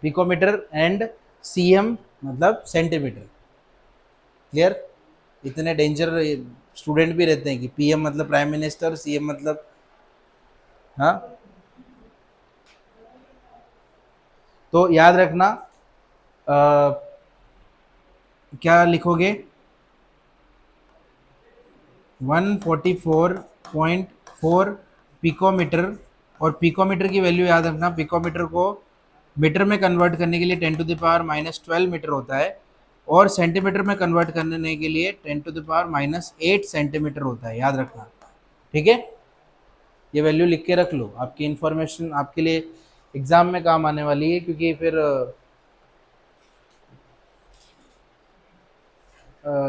Picometre and CM मतलब centimetre. Clear? इतने danger student भी रहते हैं कि पीएम मतलब प्राइम मिनिस्टर, सीएम मतलब, हाँ। तो याद रखना, अ, क्या लिखोगे? 144.4 पिकोमीटर। और पिकोमीटर की वैल्यू याद रखना, पिकोमीटर को मीटर में कन्वर्ट करने के लिए 10⁻12 मीटर होता है, और सेंटीमीटर में कन्वर्ट करने के लिए 10⁻8 सेंटीमीटर होता है, याद रखना। ठीक है, ये वैल्यू लिख के रख लो, आपकी इंफॉर्मेशन आपके लिए एग्जाम में काम आने वाली है, क्योंकि फिर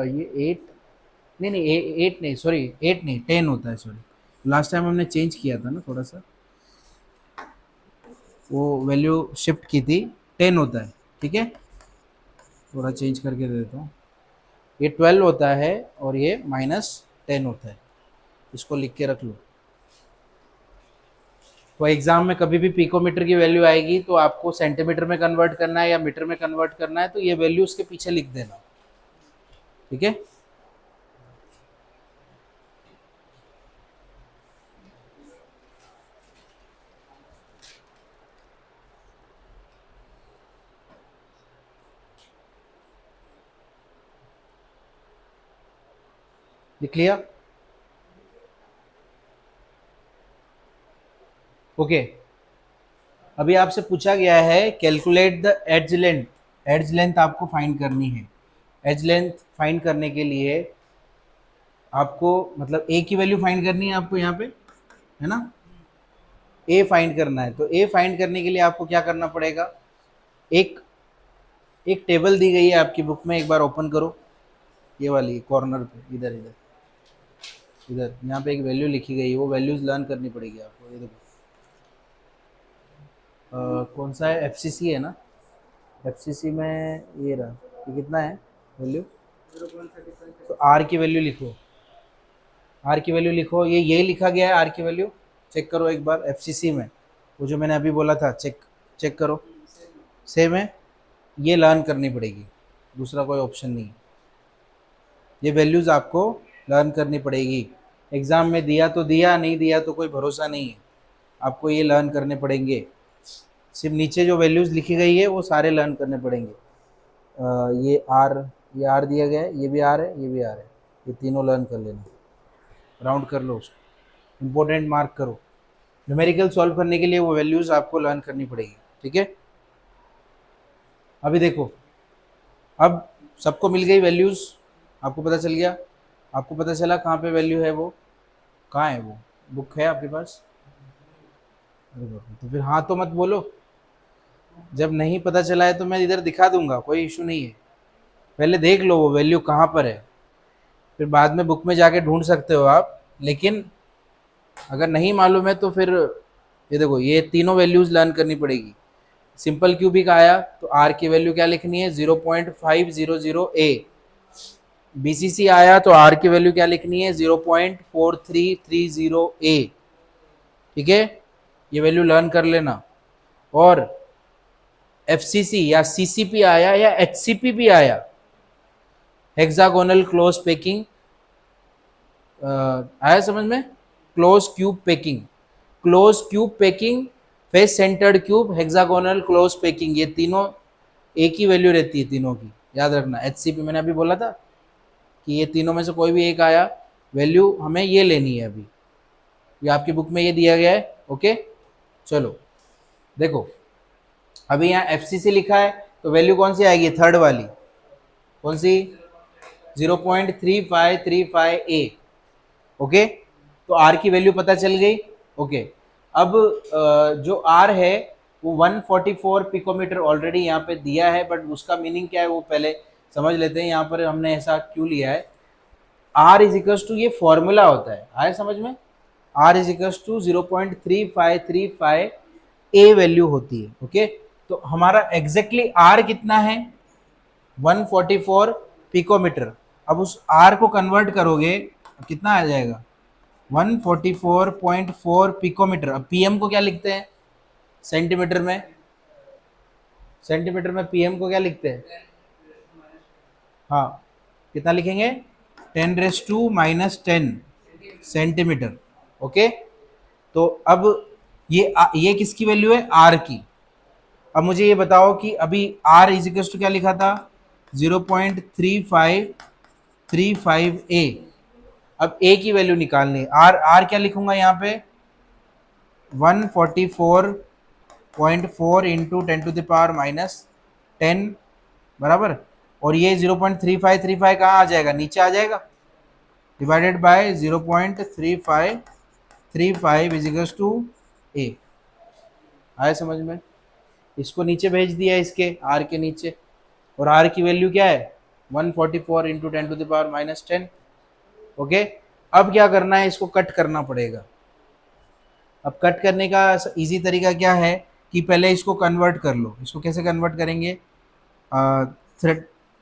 ये 8, नहीं नहीं, 8 नहीं, सॉरी 8 नहीं, 10 होता है, सॉरी। लास्ट टाइम हमने चेंज किया था ना थोड़ा सा, वो वैल्यू शिफ्ट की थी, 10 होता है। ठीक है, थोड़ा चेंज करके दे देता हूँ। ये 12 होता है और ये -10 होता है, इसको लिख के रख लो। तो एग्जाम में कभी भी पिकोमीटर की वैल्यू आएगी तो आपको सेंटीमीटर में कन्वर्ट करना है या मीटर में कन्वर्ट करना है, तो ये वैल्यू उसके पीछे लिख देना। ठीक है, लिख लिया? ओके, अभी आपसे पूछा गया है calculate the edge length. Edge length आपको फाइंड करनी है। एज लेंथ फाइंड करने के लिए आपको मतलब ए की वैल्यू फाइंड करनी है आपको, यहाँ पे है ना, ए फाइंड करना है। तो ए फाइंड करने के लिए आपको क्या करना पड़ेगा? एक एक टेबल दी गई है आपकी बुक में, एक बार ओपन करो, ये वाली कॉर्नर पे, इधर इधर इधर, यहाँ पे एक वैल्यू लिखी गई है, वो वैल्यूज लर्न करनी पड़ेगी आपको। ये देखो, कौन सा है? एफसीसी है ना? एफसीसी में ये रहा, ये कितना है वैल्यू? तो आर की वैल्यू लिखो, आर की वैल्यू लिखो, ये लिखा गया है आर की वैल्यू। चेक करो एक बार एफसीसी में, वो जो मैंने अभी बोला था, चेक चेक करो। सेम है, ये लर्न करनी पड़ेगी, दूसरा कोई ऑप्शन नहीं है। ये वैल्यूज़ आपको लर्न करनी पड़ेगी। एग्ज़ाम में दिया तो दिया, नहीं दिया तो कोई भरोसा नहीं है, आपको ये लर्न करने पड़ेंगे। सिर्फ नीचे जो वैल्यूज़ लिखी गई है वो सारे लर्न करने पड़ेंगे। ये आर दिया गया है, ये भी आर है, ये भी आर है, ये तीनों लर्न कर लेना। राउंड कर लो उसको, इम्पोर्टेंट मार्क करो। न्यूमेरिकल सॉल्व करने के लिए वो वैल्यूज़ आपको लर्न करनी पड़ेगी। ठीक है, अभी देखो, अब सबको मिल गई वैल्यूज़, आपको पता चल गया, आपको पता चला कहाँ पे वैल्यू है, वो कहाँ है, वो बुक है आपके पास? अरे बाप रे, तो फिर हाँ तो मत बोलो। जब नहीं पता चला है तो मैं इधर दिखा दूंगा, कोई इशू नहीं है। पहले देख लो वो वैल्यू कहाँ पर है, फिर बाद में बुक में जाके ढूंढ सकते हो आप। लेकिन अगर नहीं मालूम है तो फिर ये देखो, ये तीनों वैल्यूज लर्न करनी पड़ेगी। सिंपल क्यूबिक आया तो आर की वैल्यू क्या लिखनी है? 0.500 ए। बीसीसी आया तो आर की वैल्यू क्या लिखनी है? 0.4330 ए। ठीक है, ये वैल्यू लर्न कर लेना। और एफसीसी या सीसीपी आया या एचसीपी भी आया, हेक्सागोनल क्लोज पैकिंग आया समझ में? Close cube packing, close cube packing, face centred cube, hexagonal close packing, ये तीनों एक ही वैल्यू रहती है तीनों की, याद रखना। एचसीपी मैंने अभी बोला था कि ये तीनों में से कोई भी एक आया, वैल्यू हमें ये लेनी है। अभी ये आपकी बुक में ये दिया गया है। ओके, चलो देखो, अभी यहाँ एफसीसी लिखा है तो वैल्यू कौन सी आएगी? थर्ड वाली, कौन सी? 0.3535 ए। ओके, तो आर की वैल्यू पता चल गई। ओके, अब जो आर है वो 144 पिकोमीटर ऑलरेडी यहाँ पे दिया है, बट उसका मीनिंग क्या है वो पहले समझ लेते हैं। यहाँ पर हमने ऐसा क्यों लिया है? आर इज इक्वल्स टू, ये फॉर्मूला होता है, आए समझ में? R is equals to 0.3535 a value होती है। ओके, तो हमारा एग्जैक्टली आर कितना है? 144 पिकोमीटर। अब उस आर को कन्वर्ट करोगे कितना आ जाएगा? 144.4 पिकोमीटर। अब पीएम को क्या लिखते हैं सेंटीमीटर में? सेंटीमीटर में पीएम को क्या लिखते हैं? हाँ, कितना लिखेंगे? 10⁻⁻10 सेंटीमीटर। ओके, तो अब ये किसकी वैल्यू है? आर की। अब मुझे ये बताओ कि अभी आर इज इक्वल टू क्या लिखा था? 0.3535 ए। अब ए की वैल्यू निकालनी है। आर आर क्या लिखूंगा यहाँ पे? 144.4 इंटू 10⁻⁻10 बराबर। और ये 0.3535 कहाँ आ जाएगा? नीचे आ जाएगा, divided by 0.3535 is equal to A. आया समझ में? इसको नीचे भेज दिया इसके, आर के नीचे, और आर की वैल्यू क्या है? 144 इंटू 10⁻⁻10। ओके, अब क्या करना है? इसको कट करना पड़ेगा। अब कट करने का इजी तरीका क्या है कि पहले इसको कन्वर्ट कर लो। इसको कैसे कन्वर्ट करेंगे?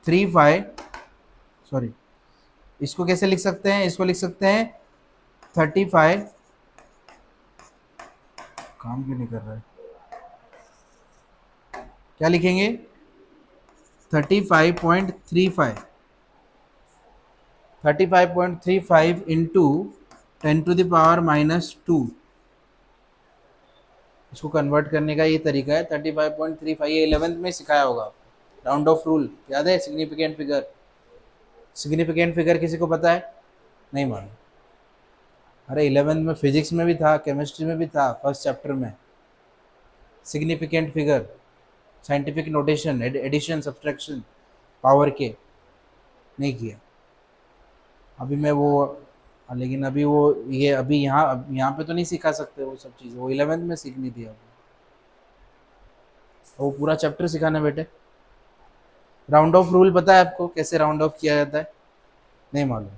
35, सॉरी, इसको कैसे लिख सकते हैं? इसको लिख सकते हैं 35, काम क्यों नहीं कर रहा है? क्या लिखेंगे? 35.35 35.35 इंटू 10⁻⁻2। इसको कन्वर्ट करने का ये तरीका है 35.35। ये 11th में सिखाया होगा, राउंड ऑफ रूल याद है? सिग्निफिकेंट फिगर, सिग्निफिकेंट फिगर किसी को पता है? नहीं मालूम? अरे 11th में फिजिक्स में भी था, केमिस्ट्री में भी था, फर्स्ट चैप्टर में। Significant figure, scientific notation, addition, subtraction, power के। नहीं किया अभी मैं वो, लेकिन अभी वो ये अभी यहाँ पे तो नहीं सिखा सकते वो सब चीज़ें, वो 11th में सीखनी थी। अब वो पूरा चैप्टर सिखाना बेटे। राउंड ऑफ रूल पता है आपको? कैसे राउंड ऑफ किया जाता है? नहीं मालूम?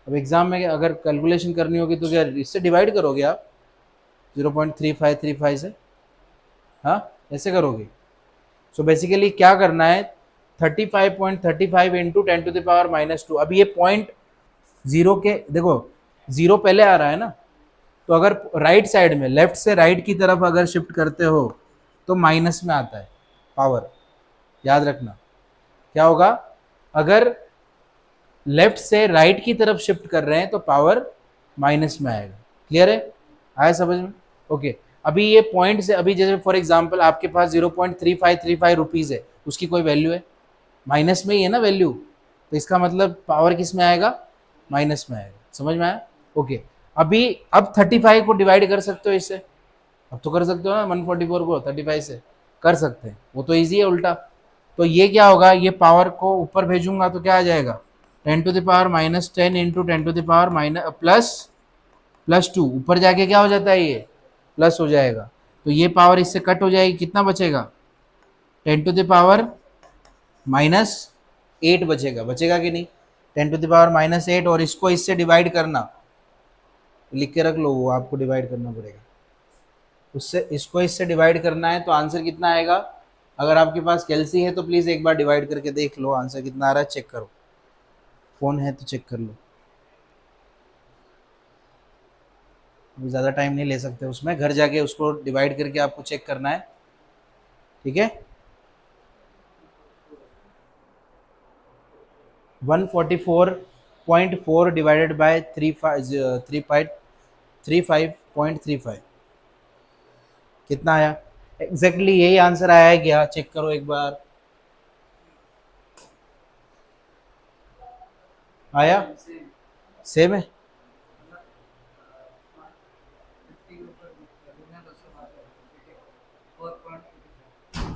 अब एग्जाम में अगर कैलकुलेशन करनी होगी तो क्या इससे डिवाइड करोगे आप? 0.3535 से, हाँ ऐसे करोगे? सो बेसिकली क्या करना है? 35.35 इंटू 10⁻⁻2। अब ये पॉइंट जीरो के, देखो जीरो पहले आ रहा है ना, तो अगर राइट साइड में, लेफ्ट से राइट की तरफ अगर शिफ्ट करते हो तो माइनस में आता है पावर। याद रखना क्या होगा? अगर लेफ्ट से राइट की तरफ शिफ्ट कर रहे हैं तो पावर माइनस में आएगा। क्लियर है? आया समझ में? ओके, अभी ये पॉइंट से, अभी जैसे फॉर एग्जांपल आपके पास 0.3535 रुपीज़ है, उसकी कोई वैल्यू है? माइनस में ही है ना वैल्यू, तो इसका मतलब पावर किस में आएगा? माइनस में आएगा। समझ में आया? ओके, अभी अब 35 को डिवाइड कर सकते हो इससे? अब तो कर सकते हो ना, 144 को 35 से कर सकते हैं, वो तो ईजी है उल्टा। तो ये क्या होगा? ये पावर को ऊपर भेजूंगा तो क्या आ जाएगा? 10⁻⁻10 इंटू 10⁻⁻ +2। ऊपर जाके क्या हो जाता है? ये प्लस हो जाएगा, तो ये पावर इससे कट हो जाएगी। कितना बचेगा? 10⁻⁻8 बचेगा। बचेगा कि नहीं? 10⁻⁻8, और इसको इससे डिवाइड करना, लिख के रख लो, वो आपको डिवाइड करना पड़ेगा उससे। इसको इससे डिवाइड करना है तो आंसर कितना आएगा? अगर आपके पास कैलसी है तो प्लीज़ एक बार डिवाइड करके देख लो, आंसर कितना आ रहा है चेक करो। फ़ोन है तो चेक कर लो, ज़्यादा टाइम नहीं ले सकते उसमें, घर जाके उसको डिवाइड करके आपको चेक करना है। ठीक है? 144.4 डिवाइडेड बाय 35.35 कितना आया? एग्जैक्टली यही आंसर आया है क्या? चेक करो एक बार। आया? सेम है?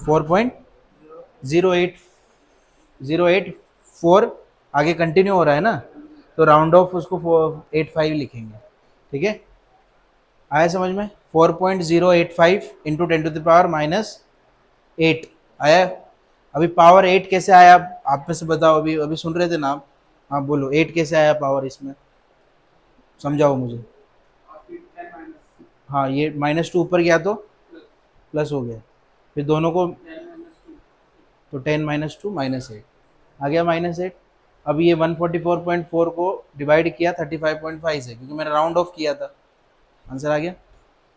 4.0804 आगे कंटिन्यू हो रहा है ना, तो राउंड ऑफ उसको 85 लिखेंगे। ठीक है? आया समझ में? 4.085 इंटू 10⁻⁻8 आया। अभी पावर 8 कैसे आया? आप में से बताओ, अभी अभी सुन रहे थे ना आप? हाँ बोलो, 8 कैसे आया पावर इसमें? समझाओ मुझे। हाँ, ये -2 ऊपर गया तो प्लस हो गया, फिर दोनों को तो 10 - 2 -8 आ गया, -8। अब ये 144.4 को डिवाइड किया 35.5 से, क्योंकि मैंने राउंड ऑफ किया था, आंसर आ गया।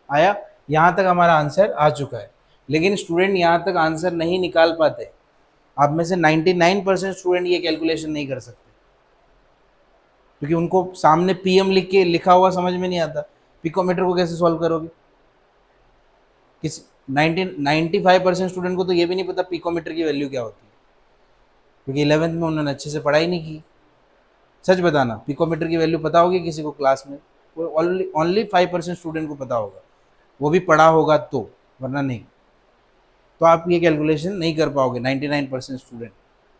आया? यहाँ तक हमारा आंसर आ चुका है। लेकिन स्टूडेंट यहाँ तक आंसर नहीं निकाल पाते। आप में से 99% स्टूडेंट ये कैलकुलेशन नहीं कर सकते, क्योंकि उनको सामने पीएम लिख के लिखा हुआ समझ में नहीं आता। पिकोमीटर को कैसे सॉल्व करोगे? किस 95% स्टूडेंट को तो ये भी नहीं पता पिकोमीटर की वैल्यू क्या होती है, क्योंकि 11th में उन्होंने अच्छे से पढ़ाई नहीं की। सच बताना, पिकोमीटर की वैल्यू पता होगी किसी को क्लास में? ओनली 5% स्टूडेंट को पता होगा, वो भी पढ़ा होगा तो, वरना नहीं। तो आप ये कैलकुलेशन नहीं कर पाओगे 99% स्टूडेंट,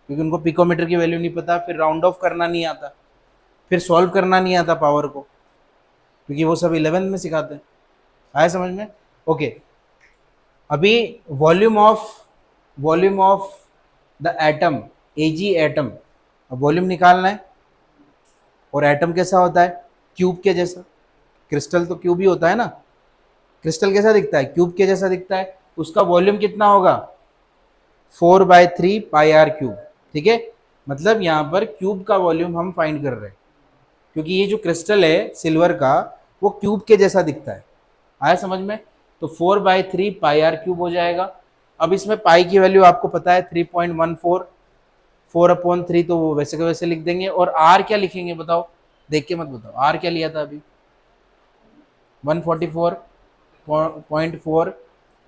क्योंकि उनको पिकोमीटर की वैल्यू नहीं पता, फिर राउंड ऑफ करना नहीं आता, फिर सॉल्व करना नहीं आता पावर को, क्योंकि वो सब 11th में सिखाते हैं। आया समझ में? ओके। अभी volume of the atom, AG atom, अब वॉल्यूम निकालना है। और एटम कैसा होता है? क्यूब के जैसा। क्रिस्टल तो क्यूब ही होता है ना। क्रिस्टल कैसा दिखता है? क्यूब के जैसा दिखता है। उसका वॉल्यूम कितना होगा? 4/3 पाई आर क्यूब। ठीक है, मतलब यहाँ पर क्यूब का वॉल्यूम हम फाइंड कर रहे हैं, क्योंकि ये जो क्रिस्टल है सिल्वर का, वो क्यूब के जैसा दिखता है। आया समझ में? तो 4/3 पाई आर क्यूब हो जाएगा। अब इसमें पाई की वैल्यू आपको पता है 3.14, 4/3 तो वो वैसे के वैसे लिख देंगे। और आर क्या लिखेंगे बताओ? देख के मत बताओ, आर क्या लिया था अभी? 144.4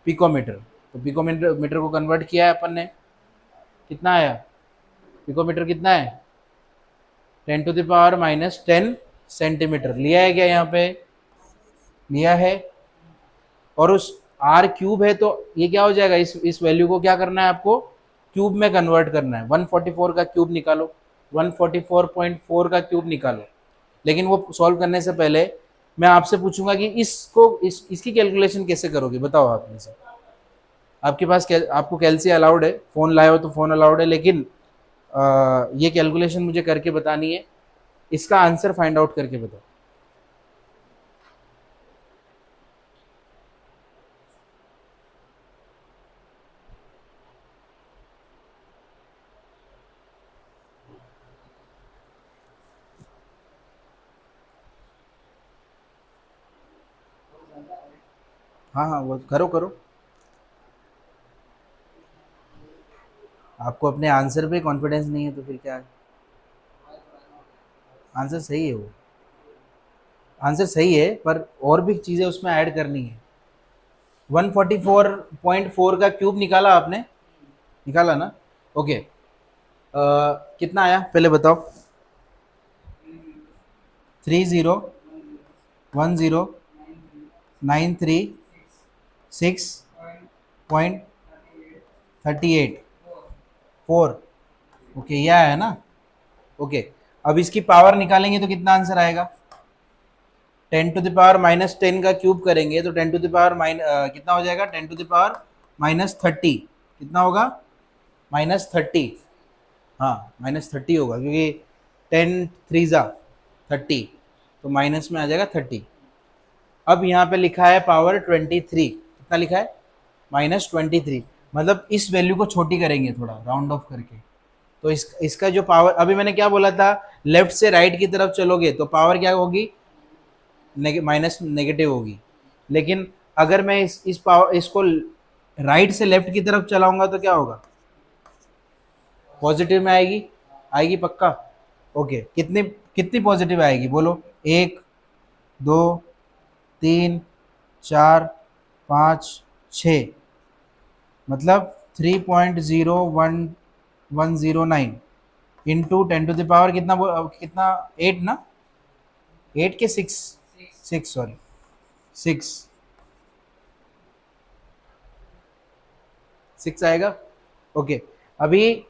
पिकोमीटर। तो पिकोमीटर मीटर को कन्वर्ट किया है अपन ने, कितना आया? पिकोमीटर कितना है? 10⁻⁻10 सेंटीमीटर लिया है क्या? यहाँ पे लिया है। और उस आर क्यूब है, तो ये क्या हो जाएगा? इस वैल्यू को क्या करना है आपको? क्यूब में कन्वर्ट करना है। 144 का क्यूब निकालो, 144.4 का क्यूब निकालो। लेकिन वो सॉल्व करने से पहले मैं आपसे पूछूंगा कि इसकी कैलकुलेशन कैसे करोगे, बताओ आप में से। आपके पास आपको कैलसी अलाउड है, फ़ोन लाए हो तो फ़ोन अलाउड है, लेकिन ये कैलकुलेशन मुझे करके बतानी है। इसका आंसर फाइंड आउट करके बताओ। हाँ हाँ, वो करो करो। आपको अपने आंसर पे कॉन्फिडेंस नहीं है तो फिर क्या है? आंसर सही है वो, आंसर सही है, पर और भी चीज़ें उसमें ऐड करनी है। 144.4 का क्यूब निकाला आपने? निकाला ना? ओके। कितना आया पहले बताओ? 30,10,6.38 ओके, यह आया ना? ओके। अब इसकी पावर निकालेंगे तो कितना आंसर आएगा? 10⁻⁻10 का क्यूब करेंगे तो 10 कितना हो जाएगा? 10⁻−30। कितना होगा? -30। हाँ, -30 होगा, क्योंकि 10 3 30, तो माइनस में आ जाएगा 30। अब यहाँ पे लिखा है पावर 23, कितना लिखा है? -23। मतलब इस वैल्यू को छोटी करेंगे थोड़ा राउंड ऑफ करके, तो इसका जो पावर, अभी मैंने क्या बोला था? लेफ्ट से राइट की तरफ चलोगे तो पावर क्या होगी? माइनस नेगेटिव होगी। लेकिन अगर मैं इस पावर इसको राइट से लेफ्ट की तरफ चलाऊंगा तो क्या होगा? पॉजिटिव में आएगी। आएगी पक्का? ओके, कितनी कितनी पॉजिटिव आएगी बोलो? 1 2 3 4 5 6, मतलब 3.01109 इंटू 10 कितना कितना? 8 ना? 8 के 6, 6 सॉरी, 6 आएगा। ओके। अभी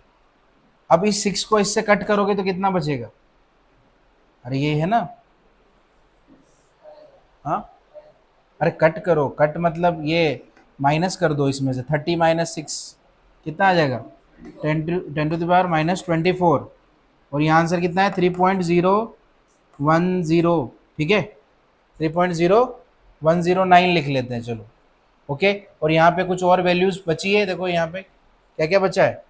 अब इस 6 को इससे कट करोगे तो कितना बचेगा? अरे ये है ना? हाँ, अरे कट करो, कट मतलब ये माइनस कर दो इसमें से। 30 - 6 कितना आ जाएगा? 10⁻⁻24। और यहाँ आंसर कितना है? 3.010। ठीक है, 3.01009 लिख लेते हैं, चलो। ओके। और यहाँ पे कुछ और वैल्यूज बची है, देखो यहाँ पे क्या क्या बचा है?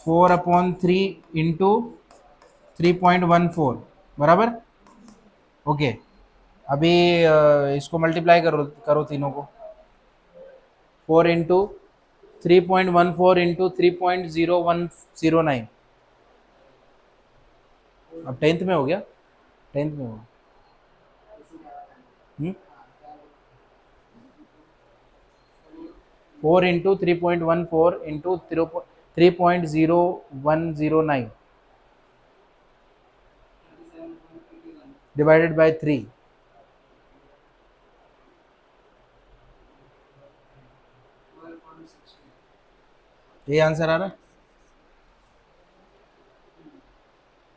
4/3 इंटू 3.14 बराबर। ओके। अभी इसको मल्टीप्लाई करो करो तीनों को। 4 इंटू 3.14 इंटू 3.0109। अब 10th में हो गया, 10th में होगा। 4 इंटू 3.14 इंटू 3.0109 डिवाइडेड बाय 3। ये आंसर आ रहा है।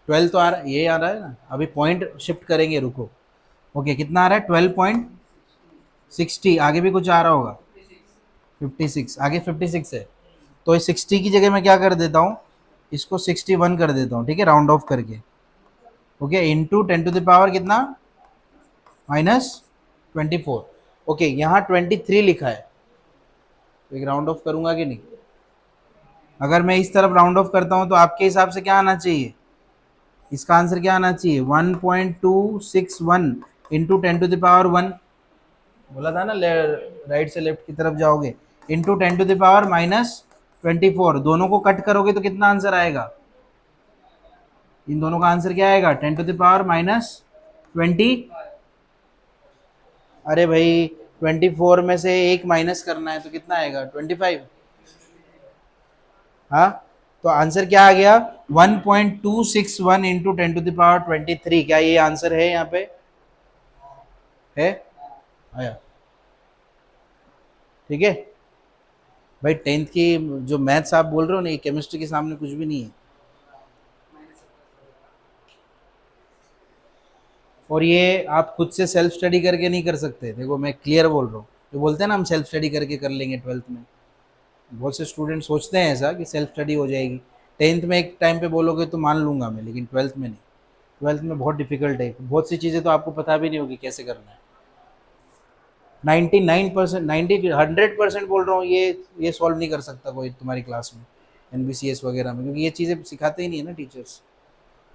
12 तो आ रहा है, ये आ रहा है ना। अभी पॉइंट शिफ्ट करेंगे, रुको। ओके, कितना आ रहा है? 12.60। आगे भी कुछ आ रहा होगा। 56, आगे 56 है। तो इस 60 की जगह मैं क्या कर देता हूँ, इसको 61 कर देता हूँ, ठीक है, राउंड ऑफ करके। Okay, into 10 to the power कितना, -24। ओके, यहाँ 23 लिखा है, तो एक राउंड ऑफ करूंगा कि नहीं? अगर मैं इस तरफ राउंड ऑफ करता हूँ तो आपके हिसाब से क्या आना चाहिए? इसका आंसर क्या आना चाहिए? 1.261 इंटू 10 टू द पावर 1। बोला था ना राइट से लेफ्ट की तरफ जाओगे, इंटू 10 टू द पावर -24। दोनों को कट करोगे तो कितना आंसर आएगा? इन दोनों का आंसर क्या आएगा? 10 टू द पावर -20। अरे भाई, 24 में से एक माइनस करना है तो कितना आएगा? 25। हाँ, तो आंसर क्या आ गया? 1.261 इंटू 10 टू द पावर 23। क्या ये आंसर है? यहाँ पे है, आया, ठीक है भाई। 10th की जो मैथ्स आप बोल रहे हो ना, ये केमिस्ट्री के सामने कुछ भी नहीं है। और ये आप खुद से सेल्फ स्टडी करके नहीं कर सकते। देखो मैं क्लियर बोल रहा हूँ, जो बोलते हैं ना हम सेल्फ स्टडी करके कर लेंगे 12th में, बहुत से स्टूडेंट सोचते हैं ऐसा कि सेल्फ स्टडी हो जाएगी। 10th में एक टाइम पे बोलोगे तो मान लूंगा मैं, लेकिन 12th में नहीं। 12th में बहुत डिफिकल्ट है, बहुत सी चीज़ें तो आपको पता भी नहीं होगी कैसे करना है। 99%, 100% बोल रहा हूँ, ये सॉल्व नहीं कर सकता कोई तुम्हारी क्लास में, NBCS वगैरह में, क्योंकि ये चीज़ें सिखाते ही नहीं है ना टीचर्स।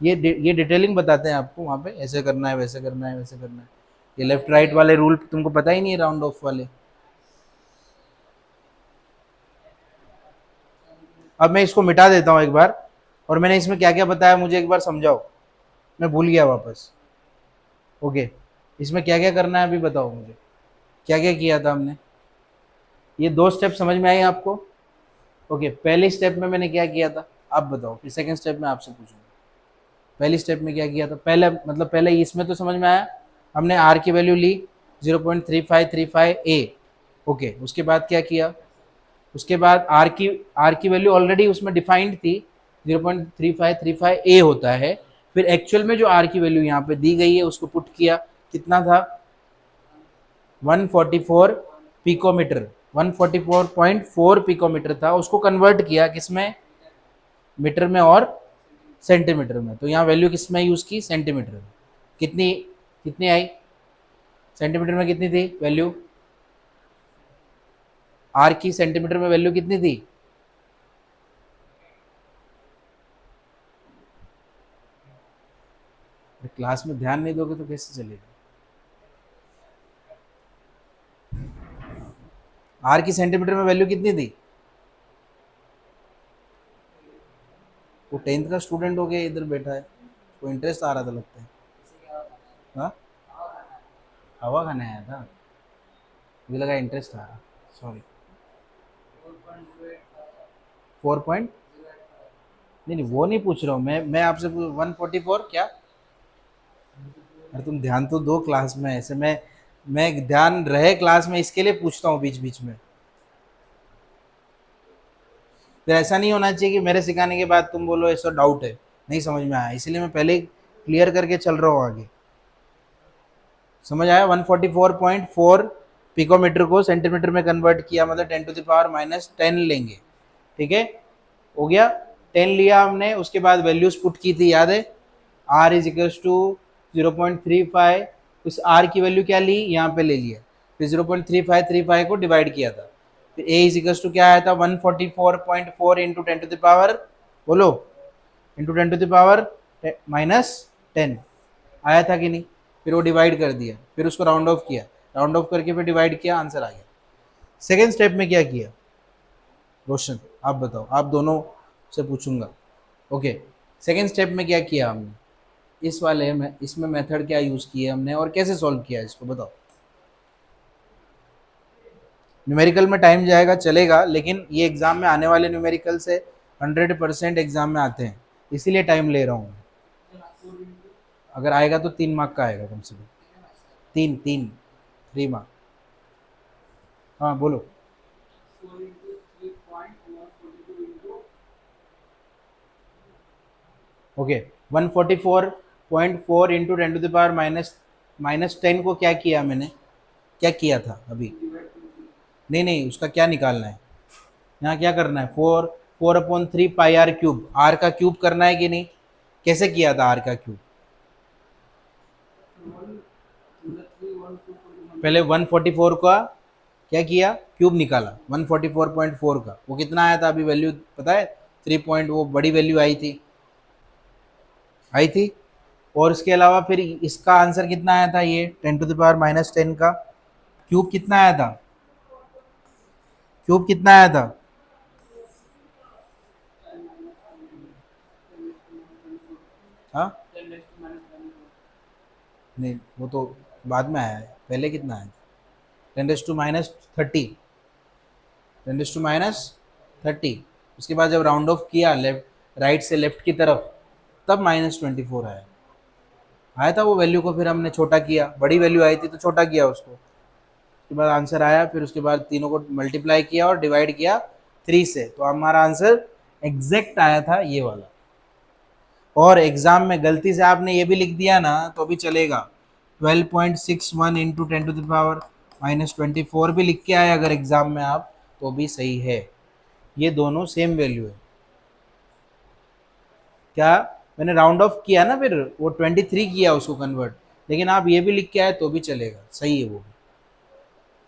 ये डिटेलिंग बताते हैं आपको वहाँ पे, ऐसे करना है, वैसे करना है, वैसे करना है। ये लेफ्ट राइट वाले रूल तुमको पता ही नहीं है, राउंड ऑफ वाले। अब मैं इसको मिटा देता हूँ एक बार, और मैंने इसमें क्या क्या बताया मुझे एक बार समझाओ, मैं भूल गया वापस। ओके, इसमें क्या क्या करना है अभी बताओ मुझे, क्या क्या किया था हमने? ये दो स्टेप समझ में आई आपको? ओके, पहले स्टेप में मैंने क्या किया था आप बताओ, फिर सेकंड स्टेप में आपसे पूछूंगा। पहली स्टेप में क्या किया था? पहले मतलब पहले इसमें तो समझ में आया, हमने आर की वैल्यू ली 0.3535 ए। ओके, उसके बाद क्या किया? उसके बाद आर की वैल्यू ऑलरेडी उसमें डिफाइंड थी, 0.3535 ए होता है। फिर एक्चुअल में जो आर की वैल्यू यहाँ पे दी गई है उसको पुट किया, कितना था? 144 पिकोमीटर, 144.4 पिकोमीटर था। उसको कन्वर्ट किया किसमें? मीटर में और सेंटीमीटर में। तो यहाँ वैल्यू किस में यूज़ की? सेंटीमीटर में। कितनी कितनी आई? सेंटीमीटर में कितनी थी वैल्यू? आर की सेंटीमीटर में वैल्यू कितनी थी? क्लास में ध्यान नहीं दोगे तो कैसे चलेगा? आर की सेंटीमीटर में वैल्यू कितनी थी? वो 10th का स्टूडेंट हो गया, इधर बैठा है, को इंटरेस्ट आ रहा था लगता है। हाँ, हवा खाने आया था, मुझे लगा इंटरेस्ट आ रहा। सॉरी। 4 पॉइंट, नहीं नहीं वो नहीं पूछ रहा हूँ मैं आपसे 144 क्या? अरे तुम ध्यान तो दो क्लास में, ऐसे मैं ध्यान रहे क्लास में इसके लिए पूछता हूँ बीच बीच में। फिर ऐसा नहीं होना चाहिए कि मेरे सिखाने के बाद तुम बोलो ऐसा डाउट है, नहीं समझ में आया, इसलिए मैं पहले क्लियर करके चल रहा हूँ आगे। समझ आया? 144.4 पिकोमीटर को सेंटीमीटर में कन्वर्ट किया, मतलब 10 टू द पावर -10 लेंगे, ठीक है? हो गया, 10 लिया हमने, उसके बाद वैल्यूज पुट की थी, याद है? आर इज इक्वल्स टू 0.35, उस आर की वैल्यू क्या ली? यहाँ पे ले लिया, फिर 0.3535 को डिवाइड किया था, फिर ए इज इक्वल्स टू क्या आया था? 144.4 इंटू 10 टू द पावर, बोलो, इंटू 10 टू द पावर -10 आया था कि नहीं? फिर वो डिवाइड कर दिया, फिर उसको राउंड ऑफ किया, राउंड ऑफ करके फिर डिवाइड किया, आंसर आ गया। सेकेंड स्टेप में क्या किया रोशन, आप बताओ, आप दोनों से पूछूंगा। ओके, सेकेंड स्टेप में क्या किया हमने, इस वाले में इसमें मेथड क्या यूज़ किया हमने और कैसे सॉल्व किया इसको बताओ। न्यूमेरिकल में टाइम जाएगा चलेगा, लेकिन ये एग्ज़ाम में आने वाले न्यूमेरिकल से 100% एग्ज़ाम में आते हैं, इसीलिए टाइम ले रहा हूँ। अगर आएगा तो 3 मार्क का आएगा कम से कम, तीन तीन 3 मार्क। हाँ बोलो। Okay, 144.4 into 10 to the power minus 10 को क्या किया मैंने, क्या किया था अभी, नहीं नहीं उसका क्या निकालना है, यहाँ क्या करना है, 4/3 पाई आर क्यूब, आर का क्यूब करना है कि नहीं, कैसे किया था आर का क्यूब, पहले 144 का क्या किया, क्यूब निकाला 144.4 का, वो कितना आया था अभी वैल्यू पता है, 3 पॉइंट, वो बड़ी वैल्यू आई थी। और इसके अलावा फिर इसका आंसर कितना आया था, ये 10 to the पावर -10 का क्यूब कितना आया था, क्यूब कितना आया था, हाँ नहीं वो तो बाद में आया है, पहले कितना आया था, 10 to -30, 10 to -30, उसके बाद जब राउंड ऑफ किया लेफ्ट राइट से लेफ्ट की तरफ, तब -24 आया, आया था वो वैल्यू को फिर हमने छोटा किया, बड़ी वैल्यू आई थी तो छोटा किया उसको, उसके बाद आंसर आया, फिर उसके बाद तीनों को मल्टीप्लाई किया और डिवाइड किया 3 से, तो हमारा आंसर एग्जैक्ट आया था ये वाला। और एग्जाम में गलती से आपने ये भी लिख दिया ना तो भी चलेगा, 12.61 इंटू 10 to the पावर -24 भी लिख के आए अगर एग्जाम में आप, तो भी सही है, ये दोनों सेम वैल्यू है। क्या, मैंने राउंड ऑफ किया ना, फिर वो 23 किया उसको कन्वर्ट, लेकिन आप ये भी लिख के आए तो भी चलेगा, सही है वो भी,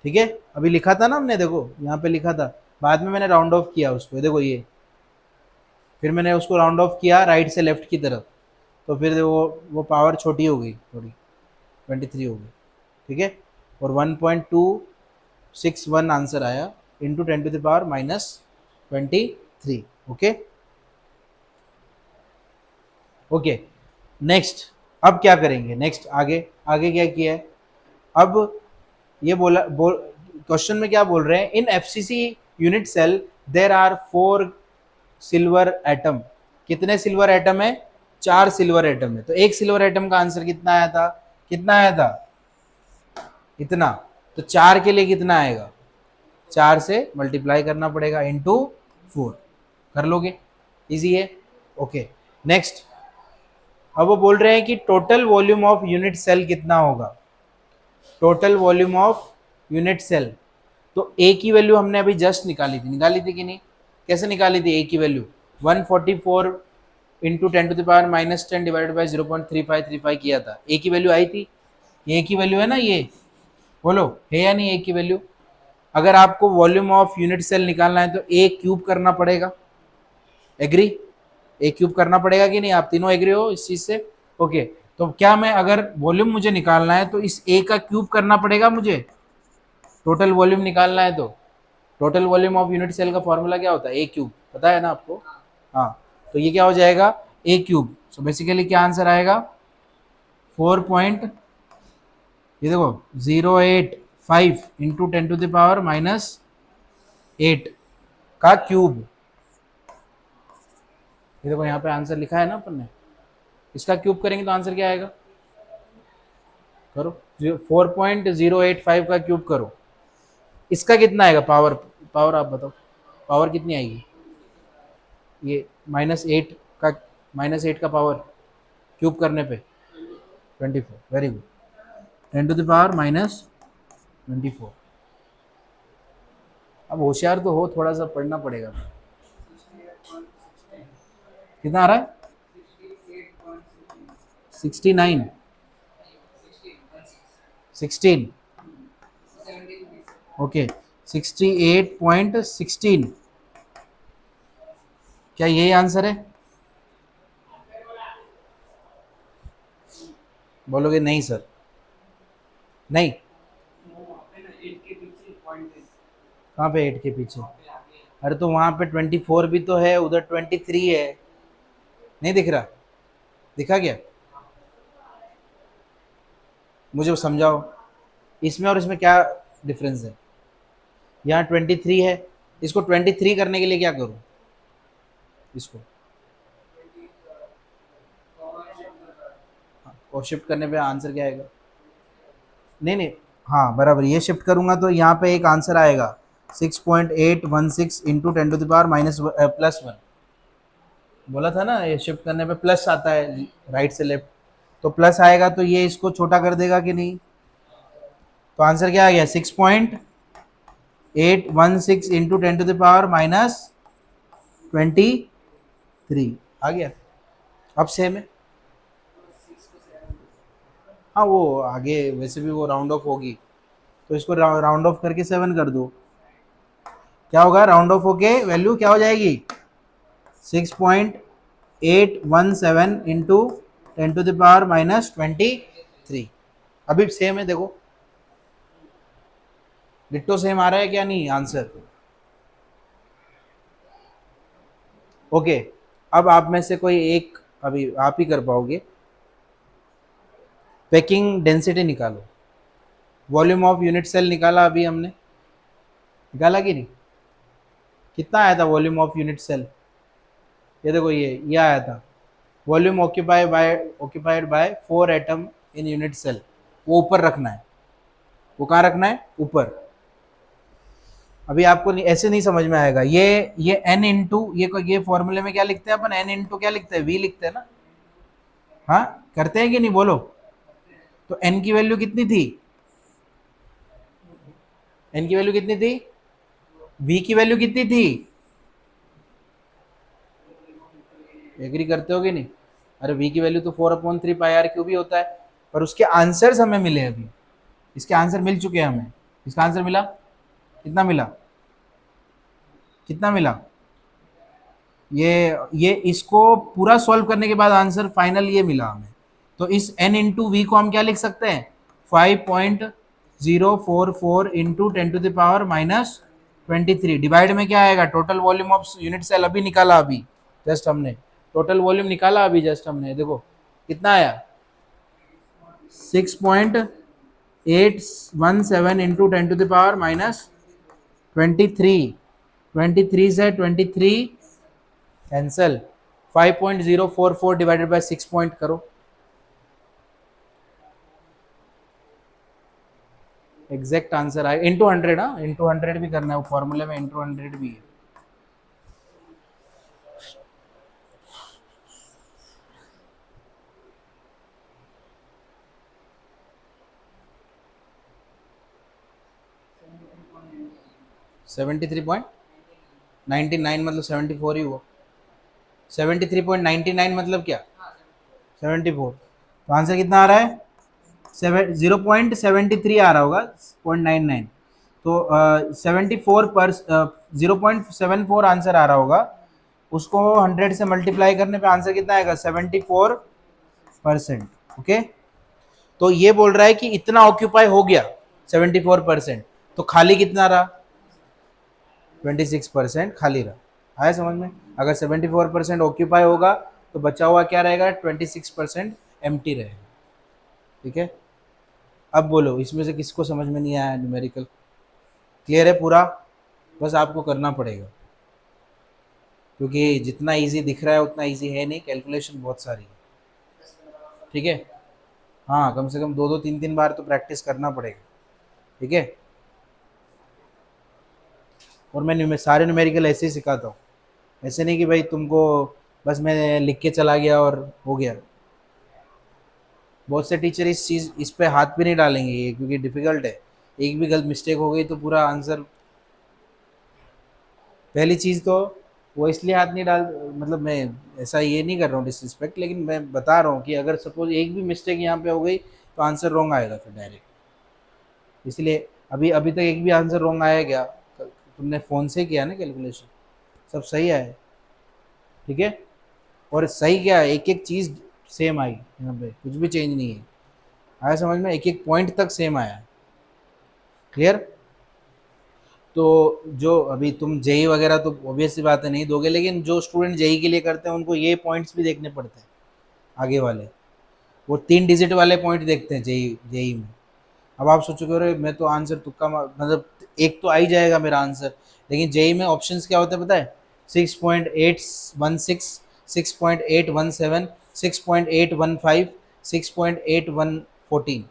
ठीक है। अभी लिखा था ना हमने, देखो यहाँ पे लिखा था, बाद में मैंने राउंड ऑफ किया उसको, देखो ये, फिर मैंने उसको राउंड ऑफ किया राइट से लेफ्ट की तरफ, तो फिर वो पावर छोटी हो गई थोड़ी, 23 हो गई, ठीक है। और 1.261 आंसर आया into 10 to the power -23। Okay okay, next, अब क्या करेंगे, नेक्स्ट आगे, आगे क्या किया है, अब ये क्वेश्चन में क्या बोल रहे हैं, in FCC unit cell there are 4 silver atom, कितने सिल्वर एटम है, 4 सिल्वर एटम है, तो एक सिल्वर एटम का आंसर कितना आया था, कितना आया था, इतना, तो 4 के लिए कितना आएगा, 4 से मल्टीप्लाई करना पड़ेगा इंटू 4, कर लोगे, इजी है। ओके, नेक्स्ट, अब वो बोल रहे हैं कि total volume of unit cell कितना होगा, total volume of unit cell, तो ए की वैल्यू हमने अभी जस्ट निकाली थी कि नहीं, कैसे निकाली थी ए की value, 144 into 10 to the power -10 divided by 0.3535 किया था, ए की वैल्यू आई थी, ये ए की वैल्यू है ना, ये बोलो है या नहीं ए की वैल्यू, अगर आपको वॉल्यूम ऑफ यूनिट सेल निकालना है तो ए क्यूब करना पड़ेगा, एग्री, ए क्यूब करना पड़ेगा कि नहीं, आप तीनों एग्री हो इस चीज से। ओके, तो क्या मैं, अगर वॉल्यूम मुझे निकालना है तो इस ए का क्यूब करना पड़ेगा मुझे, टोटल वॉल्यूम निकालना है तो, total volume of unit cell का फॉर्मूला क्या होता है, ए क्यूब, पता है ना आपको, हाँ, तो ये क्या हो जाएगा, ए क्यूब, सो बेसिकली क्या आंसर आएगा, 4 पॉइंट, ये देखो 085 इंटू 10 to the पावर -8 का क्यूब, ये देखो यहाँ पे आंसर लिखा है ना अपन ने, इसका क्यूब करेंगे तो आंसर क्या आएगा, करो, 4.085 का क्यूब करो, इसका कितना आएगा पावर, पावर आप बताओ, पावर कितनी आएगी, ये -8 का, -8 का पावर क्यूब करने पे 24, very good, 10 to the power -24, अब होशियार तो हो, थोड़ा सा पढ़ना पड़ेगा, कितना आ रहा है, 69, 16, ओके, 68.16, क्या यही आंसर है, बोलोगे नहीं सर, नहीं, कहाँ पे 8 के पीछे? अरे तो वहाँ पे 24 भी तो है, उधर 23 है, नहीं दिख रहा? दिखा क्या? मुझे समझाओ, इसमें और इसमें क्या डिफरेंस है? यहाँ 23 है, इसको 23 करने के लिए क्या करूँ? इसको और शिफ्ट करने पे आंसर क्या आएगा? नहीं नहीं, हाँ बराबर, ये शिफ्ट करूंगा तो यहाँ पे एक आंसर आएगा 6.816 into 10 to the power minus +1। बोला था ना, ये शिफ्ट करने पे प्लस आता है राइट से लेफ्ट, तो प्लस आएगा तो ये इसको छोटा कर देगा कि नहीं? तो आंसर क्या आ गया? 6.816 इंटू 10 to the पावर -23 आ गया। अब सेम है। हाँ वो आगे वैसे भी वो राउंड ऑफ होगी, तो इसको राउंड ऑफ करके 7 कर दो। क्या होगा? राउंड ऑफ होके वैल्यू क्या हो जाएगी? 6.817 इंटू 10 to the पावर -23। अभी सेम है, देखो डिट्टो सेम आ रहा है क्या? नहीं आंसर। ओके, अब आप में से कोई एक, अभी आप ही कर पाओगे। पैकिंग डेंसिटी निकालो, वॉल्यूम ऑफ यूनिट सेल निकाला अभी हमने, निकाला कि नहीं? कितना आया था वॉल्यूम ऑफ यूनिट सेल? ये देखो, ये आया था, volume occupied by 4 atom in unit cell. वो ऊपर रखना है, वो कहाँ रखना है? ऊपर। अभी आपको नहीं, ऐसे नहीं समझ में आएगा। ये n इंटू ये फॉर्मूले में क्या लिखते हैं अपन? n इंटू क्या लिखते हैं? v लिखते हैं ना? हाँ करते हैं कि नहीं, बोलो? तो n की वैल्यू कितनी थी? n की वैल्यू कितनी थी? v की वैल्यू कितनी थी? एग्री करते हो कि नहीं? अरे v की वैल्यू तो 4/3 πr³ भी होता है, पर उसके आंसर्स हमें मिले अभी, इसके आंसर मिल चुके हैं हमें। इसका आंसर मिला कितना? मिला कितना मिला? ये इसको पूरा सॉल्व करने के बाद आंसर फाइनल ये मिला हमें। तो इस n इंटू वी को हम क्या लिख सकते हैं? 5.044 into 10 to the power divide में क्या आएगा? Total volume of unit cell अभी निकाला, अभी जस्ट हमने टोटल वॉल्यूम निकाला अभी जस्ट हमने, देखो कितना आया? 6.817 इंटू 10 to the पावर -23। 23 से 23 कैंसल, 5.044 डिवाइडेड बाय 6 पॉइंट करो, एग्जैक्ट आंसर आएगा। इंटू 100, हाँ इंटू 100 भी करना है, वो फॉर्मूले में इंटू 100 भी है। सेवेंटी थ्री पॉइंट 99 मतलब 74 ही हुआ। 73.99 मतलब क्या? 74। तो आंसर कितना आ रहा है? 0.73 आ रहा होगा, 0.99। तो 74 पर 0.74 आंसर आ रहा होगा, उसको 100 से मल्टीप्लाई करने पे आंसर कितना आएगा? 74%। ओके, तो ये बोल रहा है कि इतना ऑक्यूपाई हो गया 74%, तो खाली कितना रहा? 26% खाली रहा। आया समझ में? अगर 74% ऑक्यूपाई होगा तो बचा हुआ क्या रहेगा? 26% एम्प्टी रहेगा। ठीक है, अब बोलो इसमें से किसको समझ में नहीं आया न्यूमेरिकल? क्लियर है पूरा? बस आपको करना पड़ेगा, क्योंकि जितना इजी दिख रहा है उतना इजी है नहीं, कैलकुलेशन बहुत सारी है। ठीक है, हाँ कम से कम 2-3 बार तो प्रैक्टिस करना पड़ेगा। ठीक है, और मैं सारे न्यूमेरिकल ऐसे ही सिखाता हूँ, ऐसे नहीं कि भाई तुमको बस मैं लिख के चला गया और हो गया। बहुत से टीचर इस पे हाथ भी नहीं डालेंगे ये, क्योंकि डिफ़िकल्ट है। एक भी गलत मिस्टेक हो गई तो पूरा आंसर। पहली चीज़ तो वो इसलिए हाथ नहीं डाल, मतलब मैं ऐसा ये नहीं कर रहा हूँ डिसरिस्पेक्ट, लेकिन मैं बता रहा हूँ कि अगर सपोज एक भी मिस्टेक यहाँ पे हो गई तो आंसर रॉन्ग आएगा फिर डायरेक्ट। इसलिए अभी अभी तक एक भी आंसर रॉन्ग आया क्या? तुमने फ़ोन से किया ना कैलकुलेशन, सब सही आया। ठीक है, और सही क्या है, एक एक चीज़ सेम आई यहाँ पे, कुछ भी चेंज नहीं है। आया समझ में? एक एक पॉइंट तक सेम आया। क्लियर? तो जो अभी तुम जेई वगैरह तो ऑब्वियस सी बात है नहीं दोगे, लेकिन जो स्टूडेंट जेई के लिए करते हैं उनको ये पॉइंट्स भी देखने पड़ते हैं आगे वाले। वो 3 डिजिट वाले पॉइंट देखते हैं जेई जेई में। अब आप सोचोगे अरे मैं तो आंसर तुक्का मतलब एक तो आ ही जाएगा मेरा आंसर, लेकिन जेई में ऑप्शंस क्या होते हैं पता है? 6.816, 6.817, 6.815, 6.8114,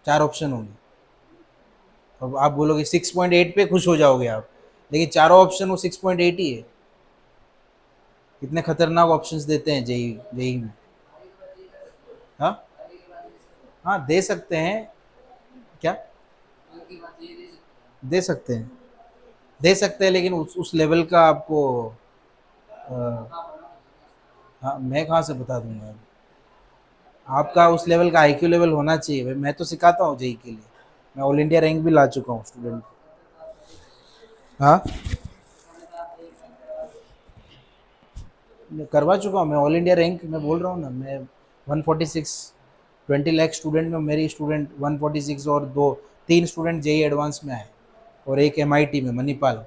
4 ऑप्शन होंगे। अब आप बोलोगे 6.8 पे खुश हो जाओगे आप, लेकिन चारों ऑप्शन वो 6.8 ही है। कितने खतरनाक ऑप्शंस देते हैं जेई जेई में। हाँ हाँ दे सकते हैं। क्या दे सकते हैं? दे सकते हैं लेकिन उस लेवल का आपको हाँ मैं कहाँ से बता दूंगा। आपका उस लेवल का आईक्यू लेवल होना चाहिए भाई। मैं तो सिखाता हूँ जेई के लिए, मैं ऑल इंडिया रैंक भी ला चुका हूँ स्टूडेंट। हाँ मैं करवा चुका हूँ, मैं ऑल इंडिया रैंक मैं बोल रहा हूँ ना। मैं 146, 20 लाख स्टूडेंट में मेरी स्टूडेंट 146 और दो तीन स्टूडेंट जेई एडवांस में आए, और एक एमआईटी में मणिपाल।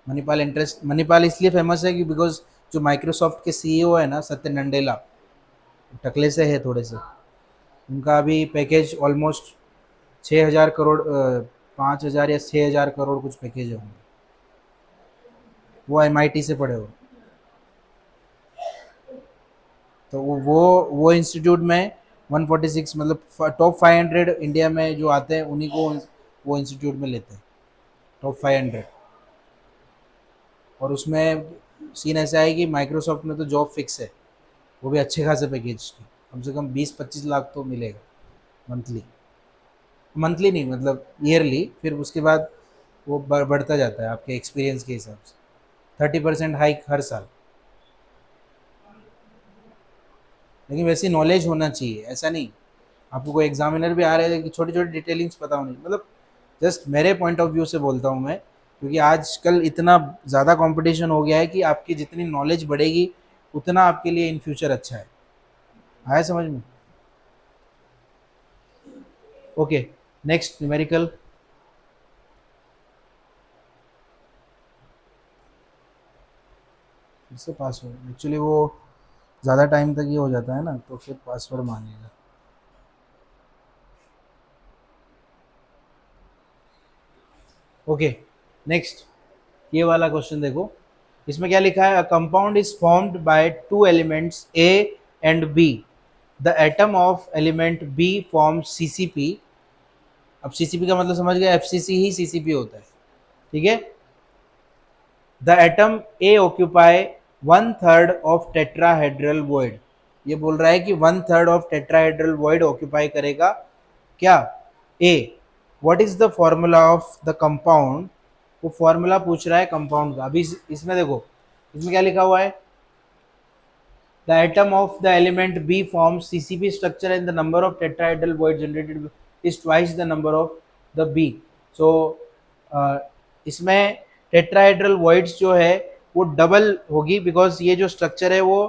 मणिपाल इसलिए फेमस है कि बिकॉज जो माइक्रोसॉफ्ट के सीईओ है ना सत्य नंडेला, टकले से है थोड़े से। उनका अभी पैकेज ऑलमोस्ट 6,000 करोड़, 5,000 या 6,000 करोड़ कुछ पैकेज है उनका। वो एमआईटी से पढ़े हो। तो वो इंस्टीट्यूट में 146 मतलब टॉप 500 इंडिया में जो आते हैं उन्हीं को वो इंस्टीट्यूट में लेते हैं, टॉप 500। और उसमें सीन ऐसा है कि माइक्रोसॉफ्ट में तो जॉब फिक्स है, वो भी अच्छे खासे पैकेज की, कम से कम 20-25 लाख तो मिलेगा मंथली। मंथली नहीं मतलब ईयरली, फिर उसके बाद वो बढ़ता जाता है आपके एक्सपीरियंस के हिसाब से। 30% हाइक हर साल। लेकिन वैसी नॉलेज होना चाहिए, ऐसा नहीं आपको कोई एग्जामिनर भी आ रहे हैं कि छोटी छोटी डिटेलिंग्स पता होनी मतलब। जस्ट मेरे पॉइंट ऑफ व्यू से बोलता हूँ मैं, क्योंकि आजकल इतना ज़्यादा कंपटीशन हो गया है कि आपकी जितनी नॉलेज बढ़ेगी उतना आपके लिए इन फ्यूचर अच्छा है। आया समझ में? Okay next numerical. फिर से पासवर्ड एक्चुअली वो ज़्यादा टाइम तक ये हो जाता है ना, तो फिर पासवर्ड मांगेगा। ओके नेक्स्ट, ये वाला क्वेश्चन देखो। इसमें क्या लिखा है? A compound is formed by two elements A and B. The atom of element B forms CCP. अब सीसीपी का मतलब समझ गए, एफसीसी ही सीसीपी होता है, ठीक है। The atom A occupy 1/3 of tetrahedral void. ये बोल रहा है कि 1/3 ऑफ टेट्राहेड्रल वॉइड ऑक्यूपाई करेगा क्या? A. What is the formula of the compound? वो फॉर्मूला पूछ रहा है कंपाउंड का। अभी इसमें देखो, इसमें क्या लिखा हुआ है? The atom of the element B forms CCP structure and the number of tetrahedral void generated is twice the number of the B. So इसमें टेट्राहेड्रल वॉइड्स जो है वो डबल होगी, बिकॉज ये जो स्ट्रक्चर है वो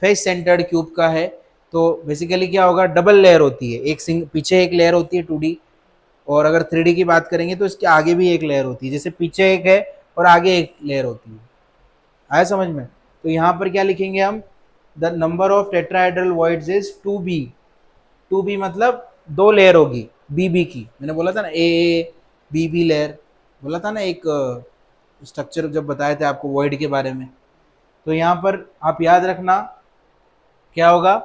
फेस सेंटर्ड क्यूब का है। तो बेसिकली क्या होगा, डबल लेयर होती है, एक सिंग पीछे एक लेयर होती है 2D, और अगर 3D की बात करेंगे तो इसके आगे भी एक लेयर होती है, जैसे पीछे एक है और आगे एक लेयर होती है। आया समझ में? तो यहाँ पर क्या लिखेंगे हम? The number of tetrahedral voids is 2b। 2b मतलब दो लेयर होगी बी बी की। मैंने बोला था ना ए बी बी लेयर, बोला था ना एक स्ट्रक्चर जब बताए थे आपको वॉइड के बारे में। तो यहाँ पर आप याद रखना क्या होगा,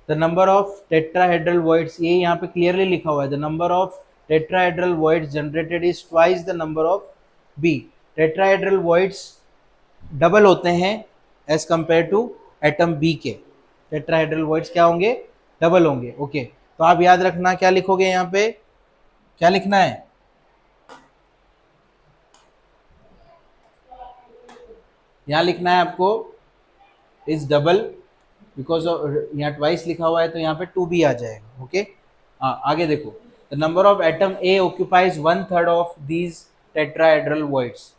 the number of tetrahedral voids, ये यहाँ पे क्लियरली लिखा हुआ है, the number of tetrahedral voids generated is twice the number of B. Tetrahedral voids double होते हैं as compare to atom B के। टेट्राहेड्रल वॉइड्स क्या होंगे? डबल होंगे। ओके तो आप याद रखना क्या लिखोगे यहाँ पे, क्या लिखना है? यहाँ लिखना है आपको इज डबल, बिकॉज यहाँ ट्वाइस लिखा हुआ है तो यहाँ पे 2b आ जाएगा। ओके हाँ आगे देखो, the number of atom A occupies 1/3 of these tetrahedral voids.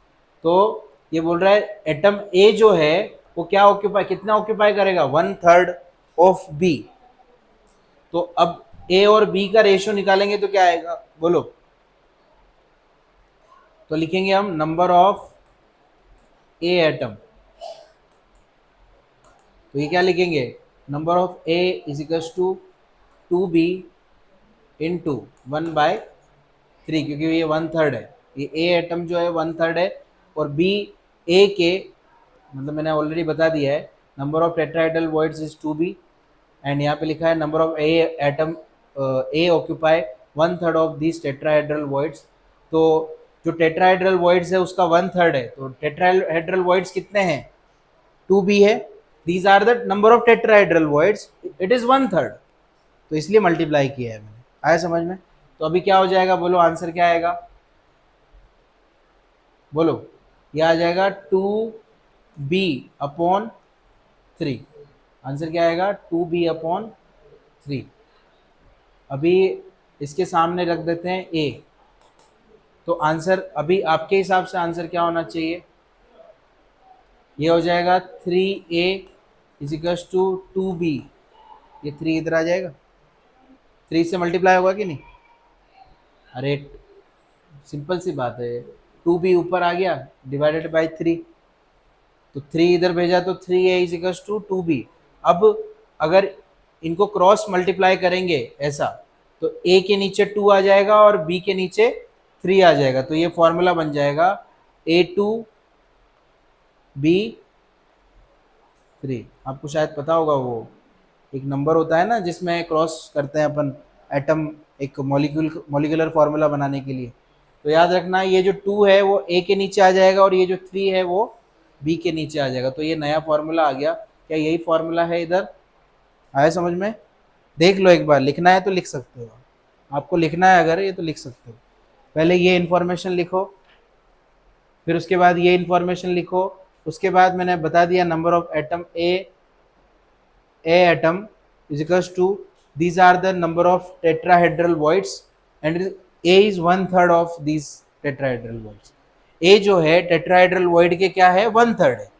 तो ये बोल रहा है एटम ए जो है वो क्या ऑक्यूपाई, कितना ऑक्यूपाई करेगा? 1/3 ऑफ बी। तो अब ए और बी का रेशियो निकालेंगे तो क्या आएगा बोलो? तो लिखेंगे हम नंबर ऑफ ए एटम। तो ये क्या लिखेंगे? Number of A is equals to 2b into 1/3, क्योंकि ये 1/3 है। ये ए एटम जो है 1/3 है, और बी ए के, मतलब मैंने ऑलरेडी बता दिया है, number of tetrahedral voids is 2b, and यहाँ पे लिखा है number of A atom, A occupy 1/3 of this tetrahedral voids. तो जो टेट्राहेड्रल वॉइड्स है उसका 1/3 है, तो टेट्राहेड्रल वॉइड्स कितने हैं? 2b है। These are the number of tetrahedral voids, it is 1/3, तो इसलिए मल्टीप्लाई किया है मैंने। आया समझ में? तो अभी क्या हो जाएगा बोलो, आंसर क्या आएगा बोलो? ये आ जाएगा 2b/3। आंसर क्या आएगा? 2b/3। अभी इसके सामने रख देते हैं a। तो आंसर अभी आपके हिसाब से आंसर क्या होना चाहिए? ये हो जाएगा 3a is equals to 2b। ये 3 इधर आ जाएगा, 3 से मल्टीप्लाई होगा कि नहीं? अरे सिंपल सी बात है, 2b ऊपर आ गया डिवाइडेड बाई 3, तो 3 इधर भेजा तो 3a is equals to 2b। अब अगर इनको क्रॉस मल्टीप्लाई करेंगे ऐसा, तो a के नीचे 2 आ जाएगा और b के नीचे 3 आ जाएगा, तो ये फॉर्मूला बन जाएगा A2B3। आपको शायद पता होगा, वो एक नंबर होता है ना जिसमें क्रॉस करते हैं अपन एटम, एक मॉलिक्यूलर फार्मूला बनाने के लिए। तो याद रखना, ये जो 2 है वो ए के नीचे आ जाएगा और ये जो 3 है वो बी के नीचे आ जाएगा, तो ये नया फार्मूला आ गया। क्या यही फार्मूला है इधर? आया समझ में? देख लो एक बार, लिखना है तो लिख सकते हो, आपको लिखना है अगर ये तो लिख सकते हो। पहले ये इन्फॉर्मेशन लिखो, फिर उसके बाद ये इन्फॉर्मेशन लिखो, उसके बाद मैंने बता दिया number of atom A atom is equals to, these are the number of tetrahedral voids and A is 1/3 of these tetrahedral voids। A जो है टेट्राहेड्रल वॉइड के क्या है? 1/3 है,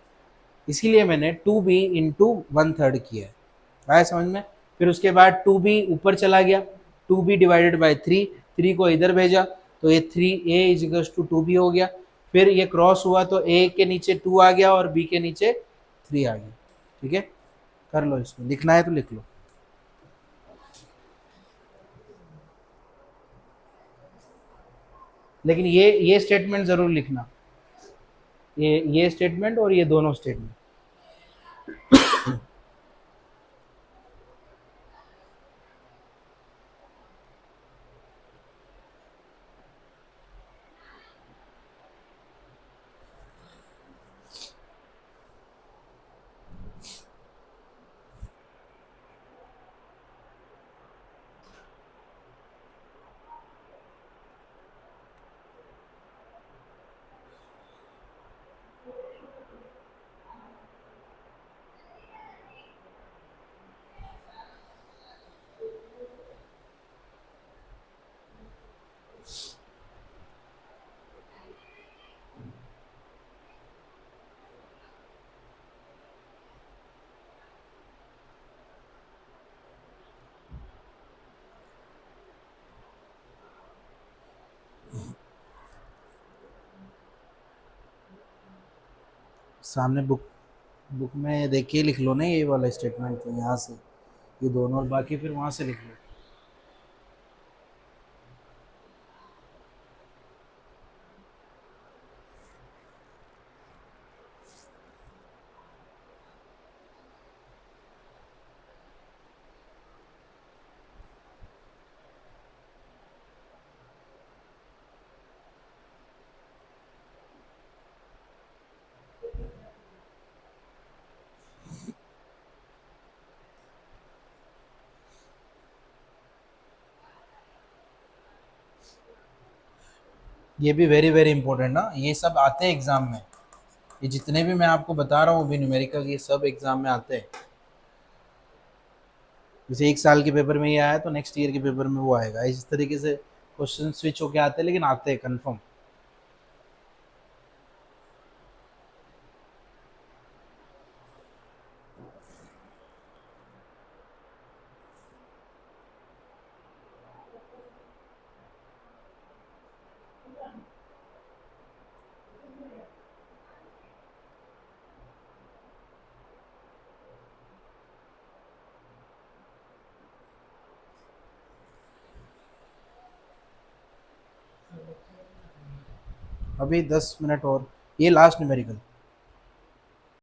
इसीलिए मैंने 2b इंटू 1/3 किया है। आया समझ में? फिर उसके बाद 2b ऊपर चला गया, 2b डिवाइडेड बाई 3, 3 को इधर भेजा तो ये 3a is equals to 2b हो गया। फिर ये क्रॉस हुआ तो a के नीचे 2 आ गया और b के नीचे 3 आ गया। ठीक है, कर लो, इसको लिखना है तो लिख लो। लेकिन ये स्टेटमेंट जरूर लिखना, ये स्टेटमेंट और ये दोनों स्टेटमेंट। सामने बुक में देख के लिख लो ना ये वाला स्टेटमेंट, तो यहाँ से ये दोनों, और बाकी फिर वहाँ से लिख लो। ये भी वेरी वेरी इंपॉर्टेंट ना, ये सब आते हैं एग्जाम में, ये जितने भी मैं आपको बता रहा हूँ अभी न्यूमेरिकल, ये सब एग्जाम में आते हैं। जैसे एक साल के पेपर में ये आया तो नेक्स्ट ईयर के पेपर में वो आएगा, इस तरीके से क्वेश्चन स्विच होके आते हैं, लेकिन आते हैं कन्फर्म। अभी 10 मिनट और, ये लास्ट न्यूमेरिकल।